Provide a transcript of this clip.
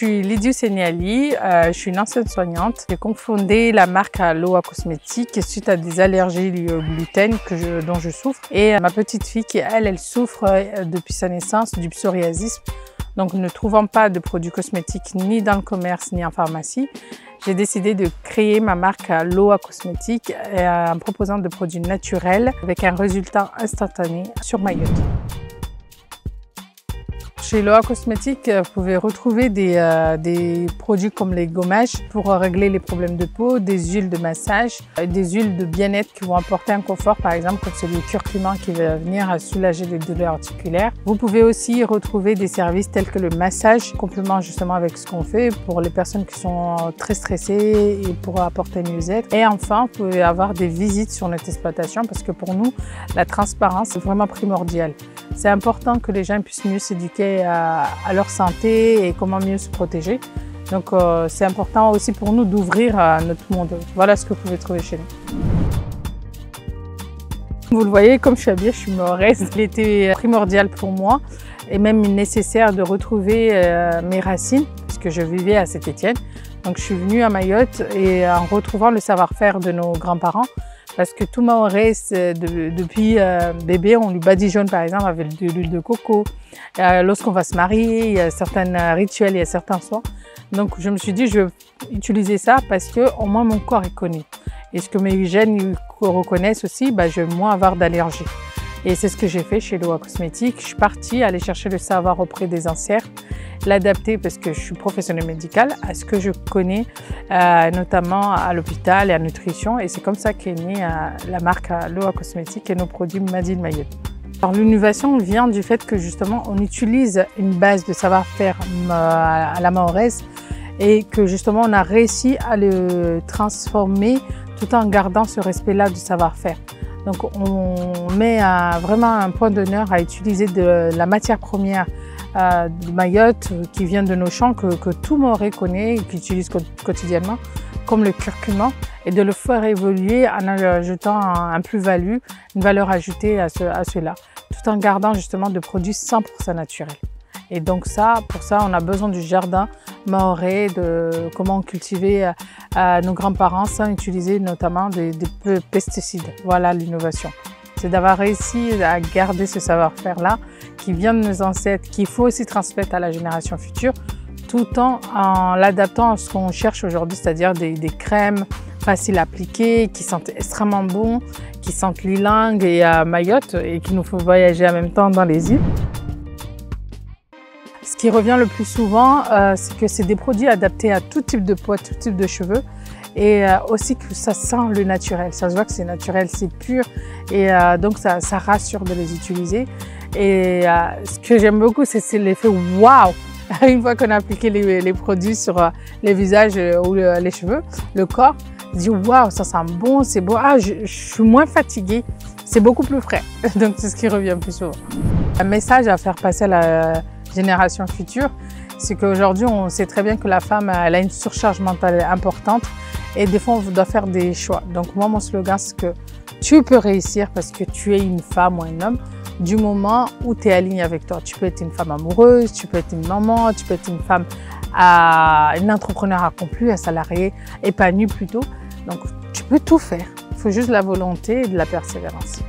suis Lydie Seniali, je suis une ancienne soignante. J'ai cofondé la marque Aloha Cosmétiques suite à des allergies liées au gluten dont je souffre. Et ma petite fille qui, elle souffre depuis sa naissance du psoriasis. Donc, ne trouvant pas de produits cosmétiques ni dans le commerce ni en pharmacie, j'ai décidé de créer ma marque Aloha Cosmétiques en proposant des produits naturels avec un résultat instantané sur Mayotte. Chez Aloha Cosmétiques, vous pouvez retrouver des produits comme les gommages pour régler les problèmes de peau, des huiles de massage, des huiles de bien-être qui vont apporter un confort, par exemple comme celui curcuma qui va venir soulager les douleurs articulaires. Vous pouvez aussi retrouver des services tels que le massage, complément justement avec ce qu'on fait pour les personnes qui sont très stressées et pour apporter mieux-être. Et enfin, vous pouvez avoir des visites sur notre exploitation parce que pour nous, la transparence est vraiment primordiale. C'est important que les gens puissent mieux s'éduquer à leur santé et comment mieux se protéger. Donc c'est important aussi pour nous d'ouvrir notre monde. Voilà ce que vous pouvez trouver chez nous. Vous le voyez, comme je suis habillée, je suis mahoraise. Il était primordial pour moi et même nécessaire de retrouver mes racines puisque je vivais à Saint-Étienne. Donc je suis venue à Mayotte et en retrouvant le savoir-faire de nos grands-parents, parce que tout Mahorais, depuis bébé, on lui badigeonne par exemple avec de l'huile de coco. Lorsqu'on va se marier, il y a certains rituels, il y a certains soins. Donc je me suis dit, je vais utiliser ça parce que au moins mon corps est connu. Et ce que mes gènes reconnaissent aussi, je vais moins avoir d'allergies. Et c'est ce que j'ai fait chez Aloha Cosmétiques. Je suis partie aller chercher le savoir auprès des ancêtres, l'adapter parce que je suis professionnelle médicale à ce que je connais, notamment à l'hôpital et à la nutrition. Et c'est comme ça qu'est née la marque Aloha Cosmétiques et nos produits Made in Mayotte. Alors l'innovation vient du fait que justement on utilise une base de savoir-faire à la mahoraise et que justement on a réussi à le transformer tout en gardant ce respect-là du savoir-faire. Donc on met vraiment un point d'honneur à utiliser de la matière première de Mayotte qui vient de nos champs que tout Mahorais connaît et qu'il utilise quotidiennement, comme le curcuma, et de le faire évoluer en ajoutant un plus-value, une valeur ajoutée à cela, tout en gardant justement de produits 100% naturels. Et donc pour ça, on a besoin du jardin mahorais, de comment cultiver nos grands-parents sans utiliser notamment des pesticides. Voilà l'innovation. C'est d'avoir réussi à garder ce savoir-faire-là qui vient de nos ancêtres, qu'il faut aussi transmettre à la génération future, tout en l'adaptant à ce qu'on cherche aujourd'hui, c'est-à-dire des crèmes faciles à appliquer, qui sentent extrêmement bon, qui sentent l'ilang et Mayotte et qui nous font voyager en même temps dans les îles. Ce qui revient le plus souvent, c'est que c'est des produits adaptés à tout type de peau, à tout type de cheveux et aussi que ça sent le naturel. Ça se voit que c'est naturel, c'est pur et donc ça rassure de les utiliser. Et ce que j'aime beaucoup, c'est l'effet waouh! Une fois qu'on a appliqué les produits sur les visages ou les cheveux, le corps, on se dit waouh, ça sent bon, c'est beau. Ah, je suis moins fatiguée, c'est beaucoup plus frais. Donc c'est ce qui revient plus souvent. Un message à faire passer à la génération future, c'est qu'aujourd'hui, on sait très bien que la femme elle a une surcharge mentale importante et des fois, on doit faire des choix. Donc moi, mon slogan, c'est que tu peux réussir parce que tu es une femme ou un homme du moment où tu es aligné avec toi. Tu peux être une femme amoureuse, tu peux être une maman, tu peux être une femme, une entrepreneur accomplie, un salarié épanoui plutôt. Donc tu peux tout faire. Il faut juste de la volonté et de la persévérance.